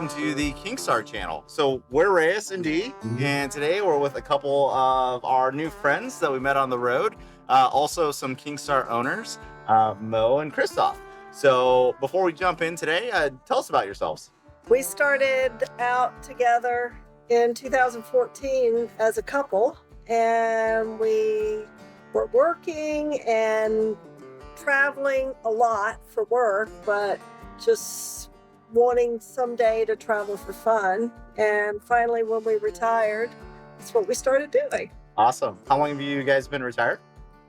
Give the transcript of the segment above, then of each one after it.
welcome to the Kingstar channel. So we're Reyes and Dee, and today we're with a couple of our new friends that we met on the road. Also some Kingstar owners, Mo and Christoph. So before we jump in today, tell us about yourselves. We started out together in 2014 as a couple, and we were working and traveling a lot for work, but just wanting someday to travel for fun. And finally, when we retired, that's what we started doing. Awesome. How long have you guys been retired?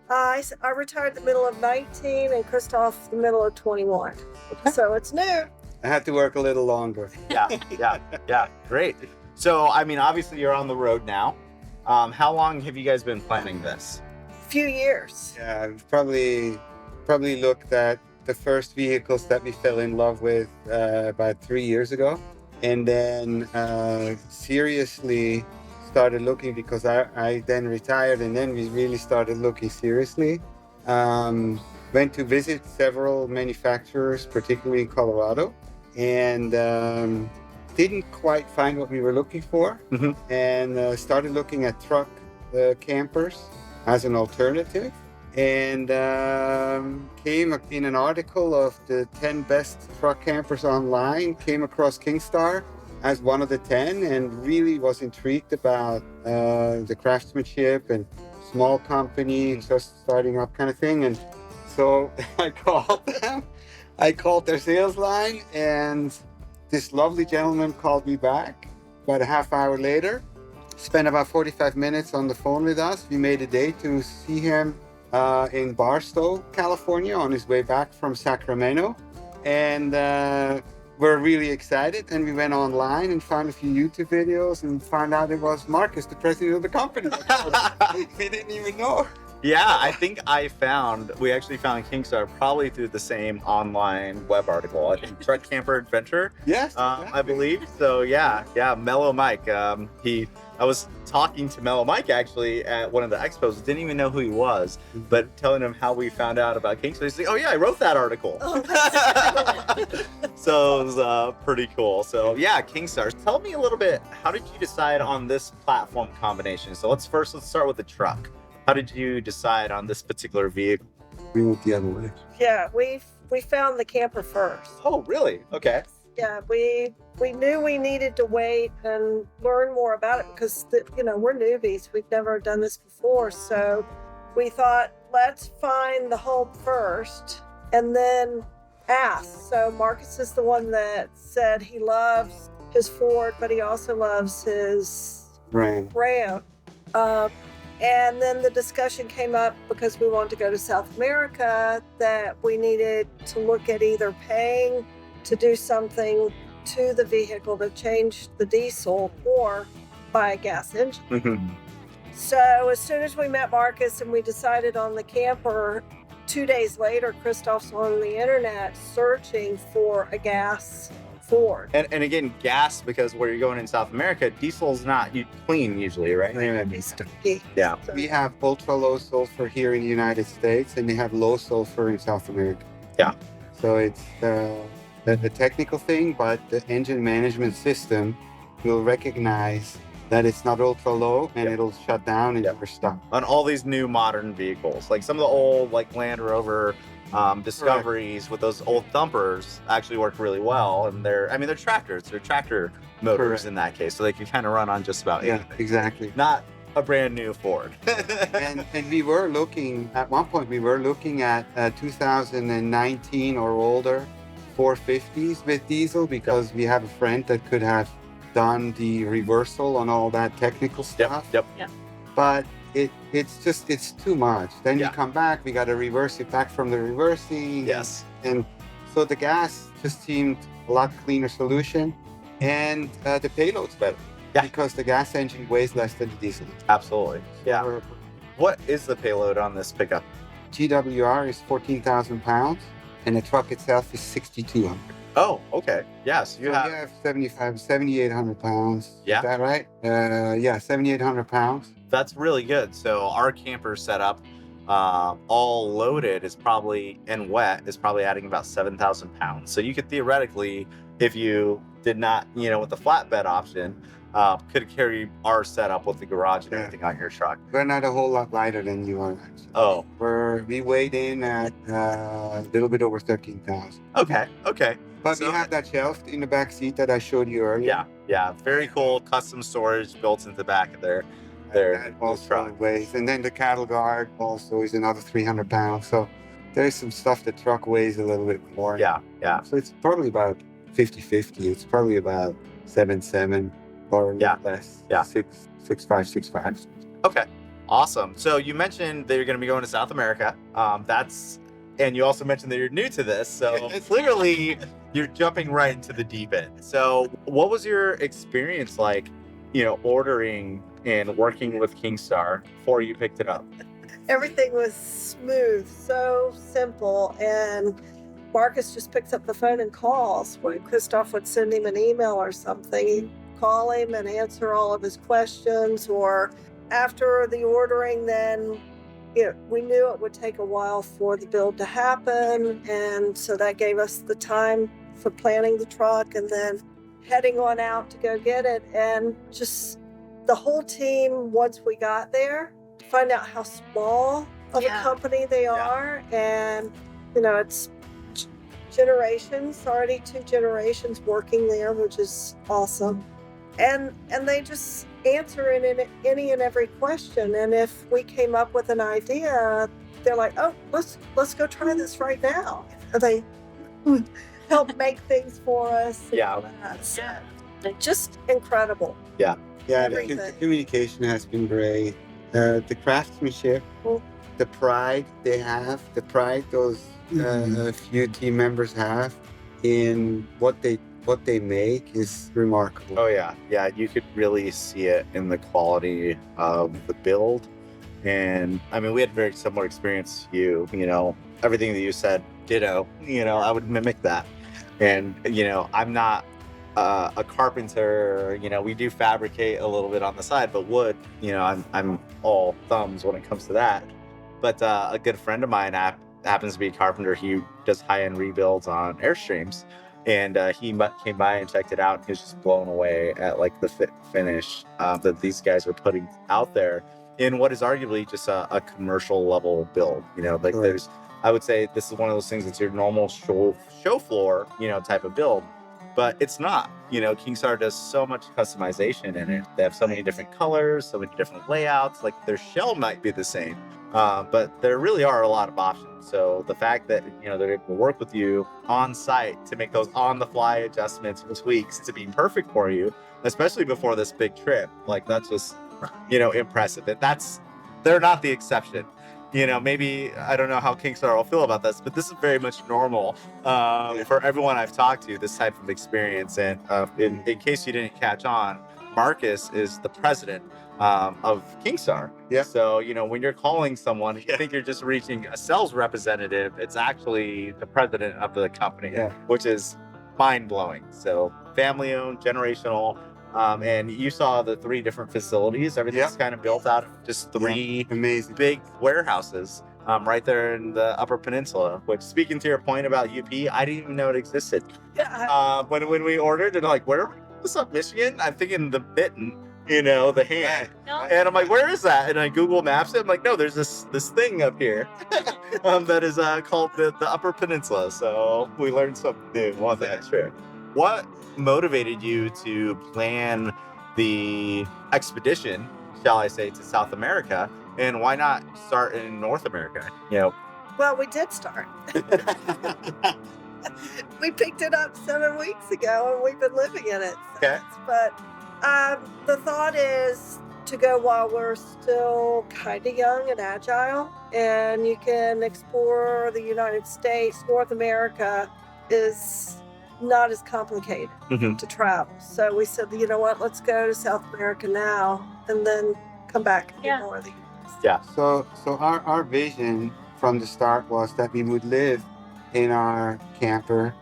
I retired the middle of 19 and Christoph the middle of 21. Okay. So it's new. I had to work a little longer. Yeah, great. So, I mean, obviously you're on the road now. How long have you guys been planning this? A few years. Yeah, I've probably looked at the first vehicles that we fell in love with about 3 years ago, and then seriously started looking because I then retired, and then we really started looking seriously. Went to visit several manufacturers, particularly in Colorado, and didn't quite find what we were looking for, and started looking at truck campers as an alternative. And came in an article of the 10 best truck campers online, came across Kingstar as one of the 10, and really was intrigued about the craftsmanship and small company, just starting up kind of thing. And so I called them. I called their sales line, and this lovely gentleman called me back about a half hour later, spent about 45 minutes on the phone with us. We made a date to see him in Barstow, California, on his way back from Sacramento. And we're really excited. And we went online and found a few YouTube videos and found out it was Marcus, the president of the company. We didn't even know. Yeah, I think we actually found Kingstar probably through the same online web article. I think Truck Camper Adventure. Yes, exactly. I believe. So yeah, Mellow Mike. I was talking to Mellow Mike actually at one of the expos. Didn't even know who he was, but telling him how we found out about Kingstar. He's like, "Oh yeah, I wrote that article." Oh, that's cool. So it was pretty cool. So yeah, Kingstar. Tell me a little bit. How did you decide on this platform combination? So let's start with the truck. How did you decide on this particular vehicle? We went the other way. Yeah, we found the camper first. Oh, really? Okay. Yeah, we knew we needed to wait and learn more about it because we're newbies. We've never done this before, so we thought let's find the home first and then ask. So Marcus is the one that said he loves his Ford, but he also loves his Ram. And then the discussion came up because we wanted to go to South America that we needed to look at either paying to do something to the vehicle to change the diesel or buy a gas engine. So as soon as we met Marcus and we decided on the camper, 2 days later, Christoph's on the internet searching for a gas Ford. And again, gas, because where you're going in South America, diesel's not clean usually, right? Yeah. We have ultra low sulfur here in the United States, and they have low sulfur in South America. Yeah. So it's the technical thing, but the engine management system will recognize that it's not ultra low, and it'll shut down and you're stuck. On all these new modern vehicles, like some of the old Land Rover Discoveries with those old dumpers actually work really well, and they're tractors. They're tractor motors in that case, so they can kind of run on just about anything. Yeah, exactly. Not a brand new Ford. and we were looking at one point. We were looking at 2019 or older 450s with diesel because we have a friend that could have done the reversal on all that technical stuff. Yep. But it's too much. Then you come back, we got to reverse it back from the reversing. Yes. And so the gas just seemed a lot cleaner solution, and the payload's better. Yeah. Because the gas engine weighs less than the diesel. Absolutely. Yeah. What is the payload on this pickup? GWR is 14,000 pounds, and the truck itself is 6,200. Oh, okay. Yes, you have 7,800 pounds. Yeah. Is that right? 7,800 pounds. That's really good. So our camper setup, all loaded, is probably, and wet, is probably adding about 7,000 pounds. So you could theoretically, if you did not, with the flatbed option, could carry our setup with the garage and everything on your truck. We're not a whole lot lighter than you are, actually. Oh, We weighed in at a little bit over 13,000. okay. But So- we have that shelf in the back seat that I showed you earlier. Yeah, very cool custom storage built into the back of their That also truck. weighs. And then the cattle guard also is another 300 pounds. So there's some stuff. The truck weighs a little bit more. Yeah. So it's probably about 50-50. It's probably about 7.7 or a little less. Yeah. 6.5. Okay, awesome. So you mentioned that you're going to be going to South America. And you also mentioned that you're new to this. So clearly you're jumping right into the deep end. So what was your experience like, ordering and working with Kingstar before you picked it up? Everything was smooth, so simple. And Marcus just picks up the phone and calls. When Christoph would send him an email or something, he'd call him and answer all of his questions. Or after the ordering, then we knew it would take a while for the build to happen. And so that gave us the time for planning the truck and then heading on out to go get it. And just the whole team, once we got there, to find out how small of a company they are. And, it's generations, already 2 generations working there, which is awesome. And they just answer in any and every question. And if we came up with an idea, they're like, "Oh, let's go try this right now." And they help make things for us. Yeah. So, just incredible. Yeah, Everything. the communication has been great. The craftsmanship, the pride they have, the pride those few team members have in what they make is remarkable. Oh yeah. You could really see it in the quality of the build. And I mean, we had very similar experience to you, everything that you said, ditto, I would mimic that. And, I'm not a carpenter, we do fabricate a little bit on the side, but wood, I'm all thumbs when it comes to that. But a good friend of mine happens to be a carpenter. He does high-end rebuilds on Airstreams. And he came by and checked it out. And he was just blown away at like the finish that these guys are putting out there in what is arguably just a commercial level build. There's, I would say this is one of those things that's your normal show floor, type of build, but it's not. Kingstar does so much customization in it. They have so many different colors, so many different layouts. Like their shell might be the same, but there really are a lot of options. So the fact that, they're able to work with you on site to make those on the fly adjustments and tweaks to be perfect for you, especially before this big trip, like that's just, impressive. And they're not the exception. Maybe, I don't know how Kingstar will feel about this, but this is very much normal for everyone I've talked to, this type of experience. And in case you didn't catch on, Marcus is the president of Kingstar. Yeah. So, when you're calling someone, you think you're just reaching a sales representative. It's actually the president of the company, which is mind-blowing. So family owned, generational. And you saw the 3 different facilities. Everything's kind of built out of just 3 amazing big warehouses right there in the Upper Peninsula. Which, speaking to your point about UP, I didn't even know it existed. When we ordered, and like, where? What's up, Michigan? I'm thinking the mitten, the hand. No. And I'm like, where is that? And I Google Maps it. I'm like, no, there's this thing up here that is called the Upper Peninsula. So we learned something new on that trip. What motivated you to plan the expedition, shall I say, to South America? And why not start in North America? Well, we did start. We picked it up 7 weeks ago, and we've been living in it since. Okay. But the thought is to go while we're still kind of young and agile, and you can explore the United States. North America is not as complicated to travel. So we said, you know what, let's go to South America now, and then come back and do more of the US. Yeah. So our vision from the start was that we would live in our camper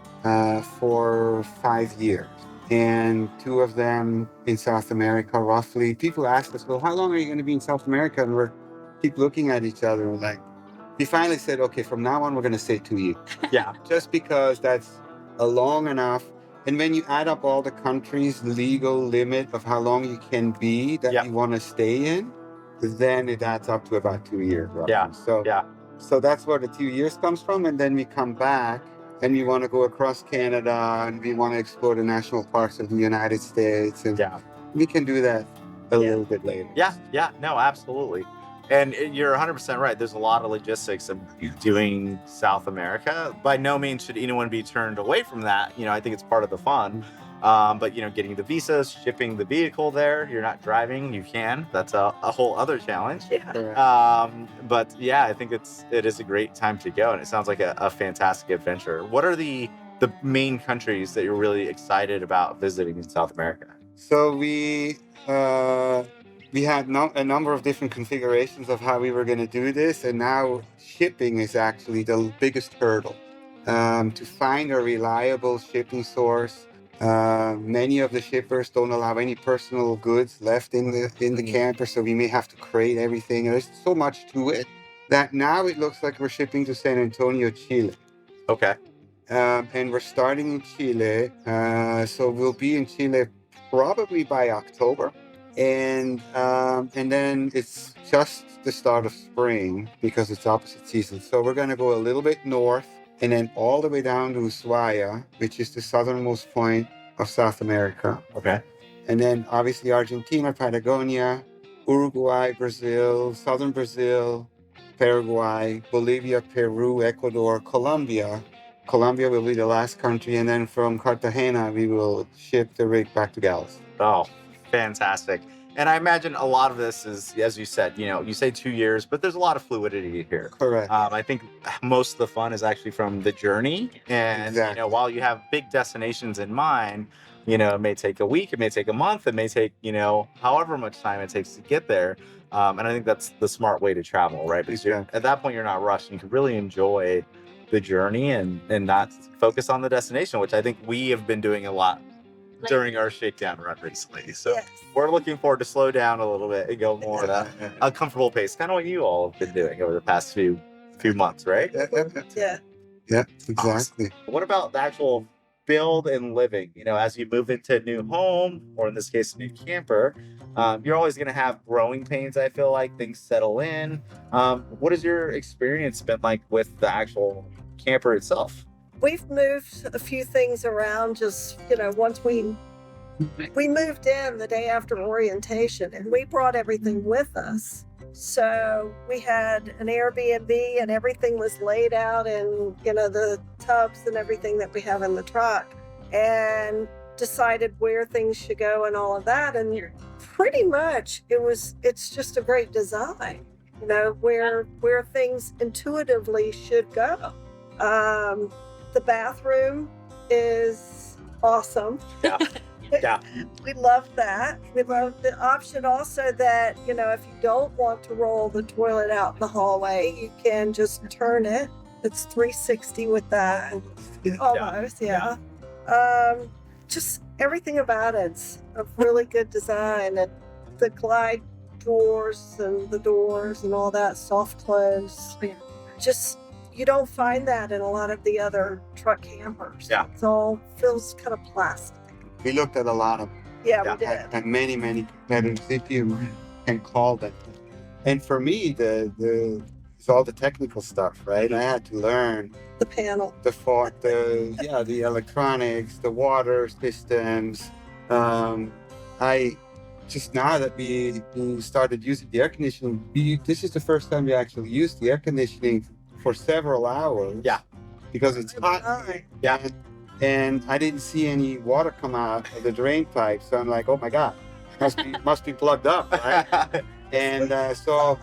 for 5 years, and 2 of them in South America, roughly. People asked us, well, how long are you going to be in South America? And we're keep looking at each other, and like, we finally said, okay, from now on, we're going to say 2 years. Yeah. Just because that's a long enough And when you add up all the countries' legal limit of how long you can be that you want to stay in, then it adds up to about 2 years. Roughly. So that's where the 2 years comes from. And then we come back and we want to go across Canada and we want to explore the national parks of the United States. And we can do that a little bit later. No, absolutely. And you're 100% right. There's a lot of logistics of doing South America. By no means should anyone be turned away from that. I think it's part of the fun. But getting the visas, shipping the vehicle there, you're not driving, you can. That's a whole other challenge. But yeah, I think it is a great time to go, and it sounds like a fantastic adventure. What are the main countries that you're really excited about visiting in South America? So we had a number of different configurations of how we were going to do this, and now shipping is actually the biggest hurdle. To find a reliable shipping source. Many of the shippers don't allow any personal goods left in the camper, so we may have to crate everything. There's so much to it that now it looks like we're shipping to San Antonio, Chile. Okay. And we're starting in Chile, so we'll be in Chile probably by October, and then it's just the start of spring because it's opposite season. So we're going to go a little bit north. And then all the way down to Ushuaia, which is the southernmost point of South America. Okay. And then obviously Argentina, Patagonia, Uruguay, Brazil, southern Brazil, Paraguay, Bolivia, Peru, Ecuador, Colombia. Colombia will be the last country. And then from Cartagena, we will ship the rig back to Galveston. Oh, fantastic. And I imagine a lot of this is, as you said, you say 2 years, but there's a lot of fluidity here. Correct. I think most of the fun is actually from the journey. And, while you have big destinations in mind, it may take a week, it may take a month, it may take, however much time it takes to get there. And I think that's the smart way to travel, right? Because at that point, you're not rushed. You can really enjoy the journey and not focus on the destination, which I think we have been doing a lot during our shakedown run recently. So we're looking forward to slow down a little bit and go more at a comfortable pace, kind of what you all have been doing over the past few months, right? Yeah, exactly. Awesome. What about the actual build and living? As you move into a new home, or in this case, a new camper, you're always going to have growing pains. I feel like things settle in. What has your experience been like with the actual camper itself? We've moved a few things around just, once we moved in the day after orientation, and we brought everything with us. So we had an Airbnb and everything was laid out in, the tubs and everything that we have in the truck, and decided where things should go and all of that. And pretty much it's just a great design, where things intuitively should go. The bathroom is awesome. Yeah. We love that. We love the option also that, if you don't want to roll the toilet out in the hallway, you can just turn it. It's 360 with that. Almost, yeah. Just everything about it's a really good design. And the glide doors and the doors and all that, soft close. Just, you don't find that in a lot of the other truck campers. Yeah. It all feels kind of plastic. We looked at a lot of we did. And many competitors, if you can call them. And for me, it's all the technical stuff, right? I had to learn the panel, the electronics, the water systems. I just now that we started using the air conditioning, this is the first time we actually used the air conditioning for several hours. Yeah. Because it's hot. Yeah. And I didn't see any water come out of the drain pipe, so I'm like, oh my God, must be plugged up, right? And so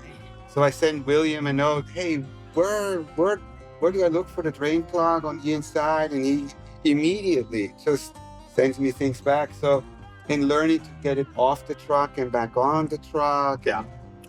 I sent William a note, hey, where do I look for the drain plug on the inside? And he immediately just sends me things back. So in learning to get it off the truck and back on the truck,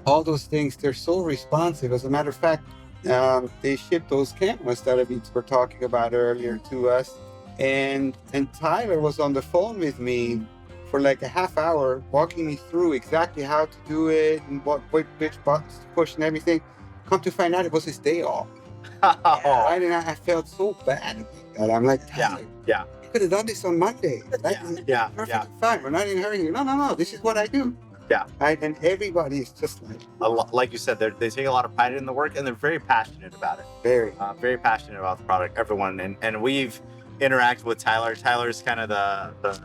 all those things, they're so responsive. As a matter of fact, they shipped those cameras that we were talking about earlier to us. And Tyler was on the phone with me for like a half hour, walking me through exactly how to do it and which buttons to push and everything. Come to find out, it was his day off. And I felt so bad about that. I'm like, Tyler, could have done this on Monday. Yeah. Perfectly fine. We're not in a hurry. No. This is what I do. Yeah. Right? And everybody is just Like you said, they take a lot of pride in the work, and they're very passionate about it. Very passionate about the product. Everyone, and we've interacted with Tyler. Tyler's kind of the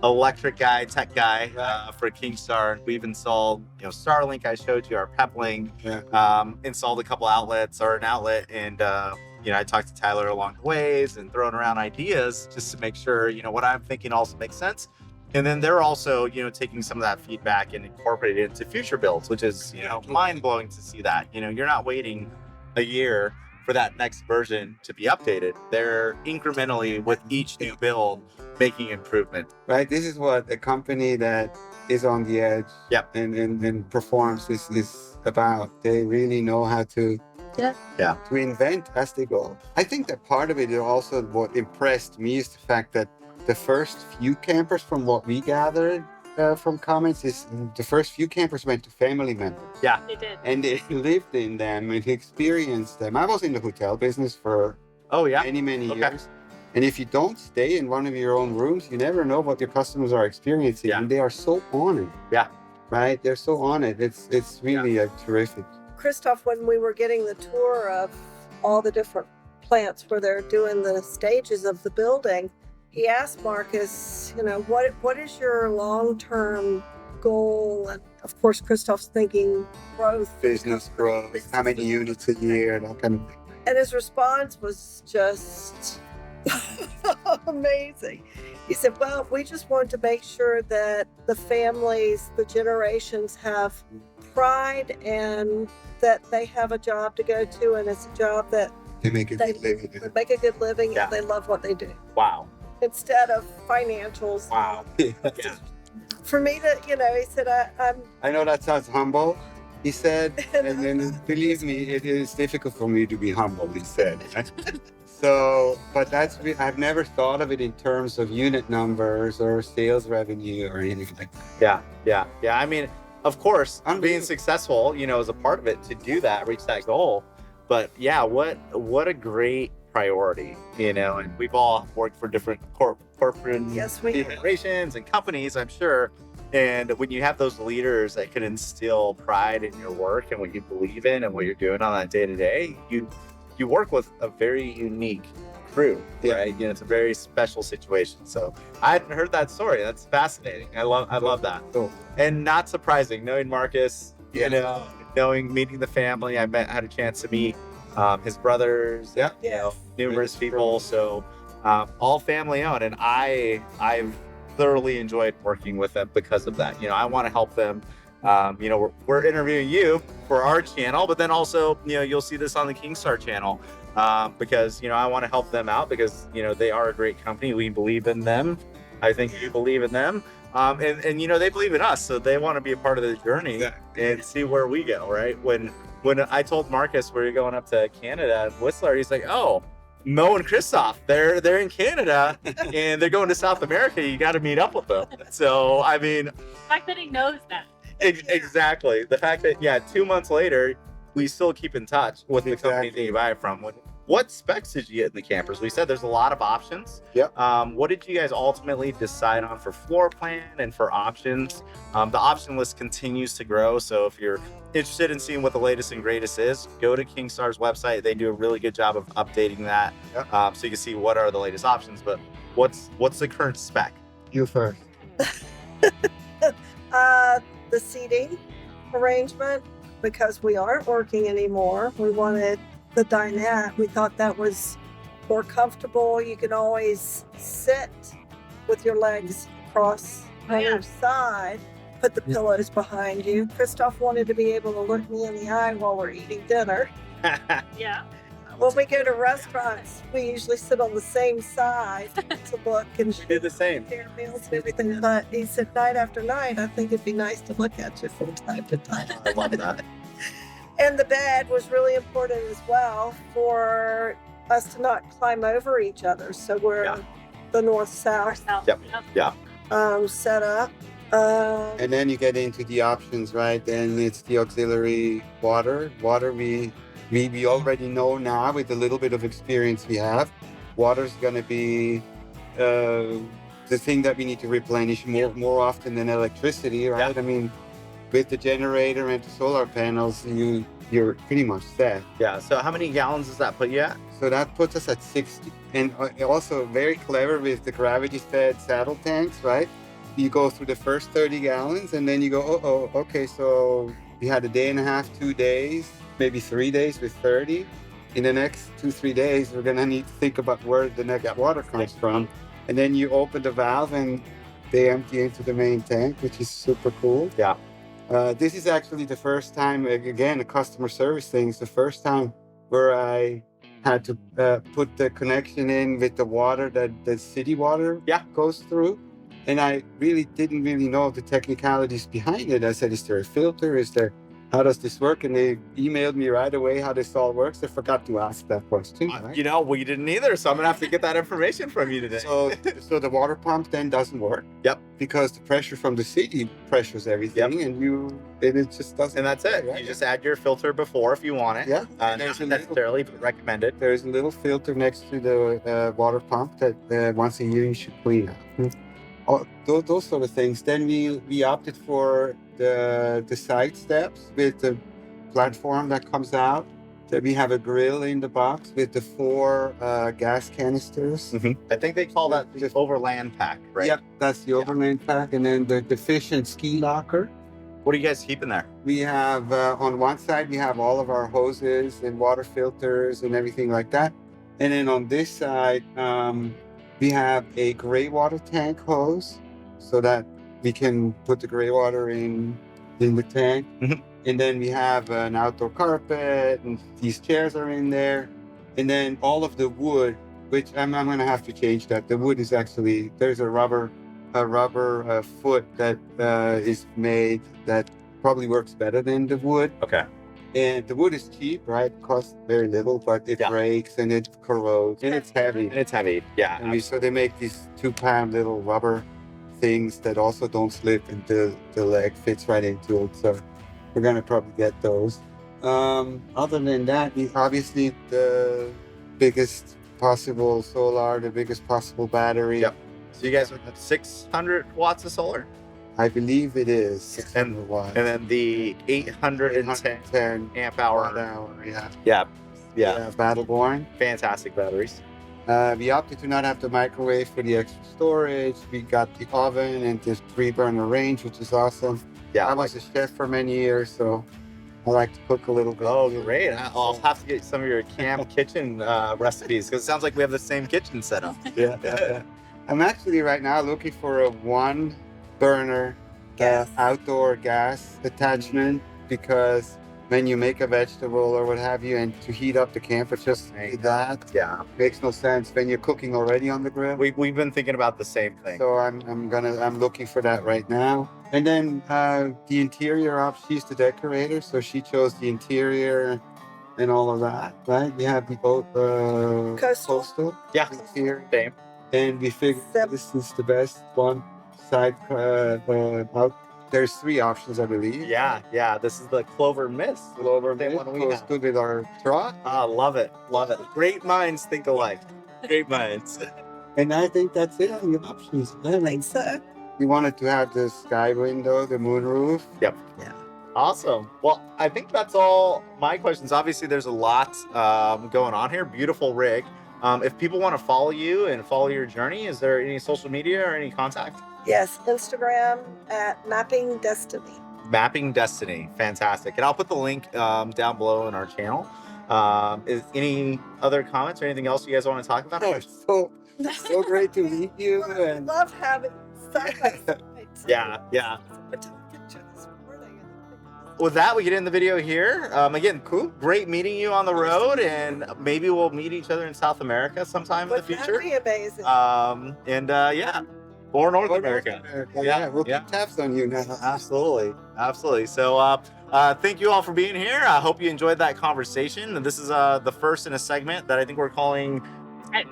electric guy, tech guy for Kingstar. We've installed, Starlink. I showed you our Peplink. Yeah. Installed a couple outlets or an outlet, and I talked to Tyler along the ways and throwing around ideas just to make sure what I'm thinking also makes sense. And then they're also, taking some of that feedback and incorporating it into future builds, which is, mind blowing to see that. You're not waiting a year for that next version to be updated. They're incrementally with each new build making improvement. Right. This is what a company that is on the edge Yep. and performs is about. They really know how to invent as they go. I think that part of it is also what impressed me is the fact that the first few campers, from what we gathered from comments, is the first few campers went to family members. Yeah. They did. And they lived in them and experienced them. I was in the hotel business for many years. And if you don't stay in one of your own rooms, you never know what your customers are experiencing. Yeah. And they are so on it. Yeah. Right? They're so on it. It's really terrific. Christoph, when we were getting the tour of all the different plants where they're doing the stages of the building, he asked Marcus, what is your long-term goal? And of course, Christoph's thinking growth. Business growth, how many units a year, that kind of thing. And his response was just amazing. He said, well, we just want to make sure that the families, the generations have pride and that they have a job to go to, and it's a job that They make a good living. they make a good living Yeah. and they love what they do. Wow. Instead of financials. Wow. Yeah. For me to, he said, I'm I know that sounds humble, he said, and then believe me, it is difficult for me to be humble, he said. So, but I've never thought of it in terms of unit numbers or sales revenue or anything like that. Yeah. I mean, of course, being Unbelievable. successful, is a part of it to do that, reach that goal. But yeah, what a great priority, and we've all worked for different corporate Yes, we have. corporations and companies, I'm sure. And when you have those leaders that can instill pride in your work and what you believe in and what you're doing on that day to day, you work with a very unique crew, right? It's a very special situation. So I hadn't heard that story. That's fascinating. I love that. Cool. And not surprising, knowing Marcus, meeting the family. I had a chance to meet his brothers, numerous people. So all family owned, and I've thoroughly enjoyed working with them because of that. I want to help them. We're interviewing you for our channel, but then also, you'll see this on the Kingstar channel because, I want to help them out because, they are a great company. We believe in them. I think you believe in them. And they believe in us, so they want to be a part of the journey and see where we go, right? When I told Marcus we were going up to Canada and Whistler, he's like, oh, Mo and Christoph, they're in Canada and they're going to South America. You got to meet up with them. So, I mean, The fact that he knows that. Exactly. The fact that, 2 months later, we still keep in touch with the company that you buy it from. What specs did you get in the campers? We said there's a lot of options. Yep. What did you guys ultimately decide on for floor plan and for options? The option list continues to grow. So if you're interested in seeing what the latest and greatest is, go to Kingstar's website. They do a really good job of updating that. Yep. So you can see what are the latest options. But what's the current spec? You first. The seating arrangement, because we aren't working anymore, we wanted the dinette. We thought that was more comfortable. You can always sit with your legs across either side, put the pillows behind you. Christoph wanted to be able to look me in the eye while we're eating dinner. Yeah. When we go to restaurants, we usually sit on the same side to look and We did the same. share meals and everything. But he said, night after night, I think it'd be nice to look at you from time to time. I love that. And the bed was really important as well for us to not climb over each other. So we're the north-south Yep. set up. And then you get into the options, right? Then it's the auxiliary water. Water we already know now with the little bit of experience we have. Water's going to be the thing that we need to replenish more often than electricity, right? Yeah. I mean, with the generator and the solar panels, you're pretty much set. Yeah. So how many gallons does that put you at? So that puts us at 60. And also very clever with the gravity-fed saddle tanks, right? You go through the first 30 gallons and then you go, okay, so we had a day and a half, 2 days, maybe 3 days with 30. In the next 2-3 days, we're gonna need to think about where the next water comes from. And then you open the valve and they empty into the main tank, which is super cool. Yeah. This is actually the first time, again, a customer service thing. It's the first time where I had to put the connection in with the water that the city water goes through. And I really didn't know the technicalities behind it. I said, is there a filter? How does this work? And they emailed me right away how this all works. I forgot to ask that question. Right? You know, we didn't either, so I'm gonna have to get that information from you today. So the water pump then doesn't work. Yep. Because the pressure from the city pressures everything, and it just doesn't. And that's it. Right? You just add your filter before if you want it. Yeah. Not necessarily recommended. There's a little filter next to the water pump that once a year you should clean up. Those sort of things. Then we opted for the side steps with the platform that comes out. That we have a grill in the box with the 4 gas canisters. I think they call that the Overland pack, right? Yep, that's the Overland pack. And then the fish and ski locker. What are you guys keeping there? We have, on one side, we have all of our hoses and water filters and everything like that. And then on this side, we have a gray water tank hose so that we can put the gray water in the tank. And then we have an outdoor carpet, and these chairs are in there. And then all of the wood, which I'm going to have to change that. The wood is actually, there's a rubber foot that is made that probably works better than the wood. Okay. And the wood is cheap, right? It costs very little, but it breaks and it corrodes and it's heavy. Yeah. And so they make these 2-pound little rubber things that also don't slip, and the leg fits right into it. So we're gonna probably get those. Other than that, obviously the biggest possible solar, the biggest possible battery. Yep. So you guys have 600 watts of solar? I believe it is 600 watts. And then the 810 amp hour. Yeah. Battleborn. Fantastic batteries. We opted to not have the microwave for the extra storage. We got the oven and this 3-burner range, which is awesome. Yeah. I was a chef for many years, so I like to cook a little bit. Oh, great. I'll have to get some of your camp kitchen recipes, because it sounds like we have the same kitchen setup. Yeah. I'm actually right now looking for a 1-burner outdoor gas attachment, because when you make a vegetable or what have you, and to heat up the camper, just that makes no sense when you're cooking already on the grill. We've been thinking about the same thing. So I'm looking for that right now. And then the interior she's the decorator, so she chose the interior and all of that, right? We have the coastal interior. Same. And we figured this is the best one side out. There's 3 options, I believe. Yeah. This is the Clover Mist. Clover Mist goes good with our truck. Love it. Great minds think alike. Great minds. And I think that's it on the options. I think so. We wanted to have the sky window, the moon roof. Yep. Yeah. Awesome. Well, I think that's all my questions. Obviously, there's a lot going on here. Beautiful rig. If people want to follow you and follow your journey, is there any social media or any contact? Yes, Instagram at MappingDestiny. MappingDestiny, fantastic. And I'll put the link down below in our channel. Is any other comments or anything else you guys want to talk about? So great to meet you. I love having side by side. Yeah. With that, we get in the video here. Again, cool. Great meeting you on the road, and maybe we'll meet each other in South America sometime in the future. That'd be amazing. Or North America. We'll keep tabs on you now. Absolutely. So thank you all for being here. I hope you enjoyed that conversation. And this is the first in a segment that I think we're calling...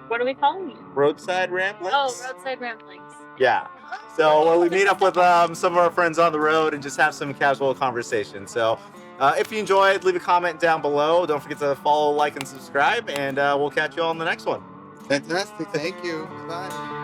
What are we calling it? Roadside Ramblings? Oh, Roadside Ramblings. Yeah. So where we meet up with some of our friends on the road and just have some casual conversation. So if you enjoyed, leave a comment down below. Don't forget to follow, like, and subscribe. And we'll catch you all on the next one. Fantastic. Thank you. Bye.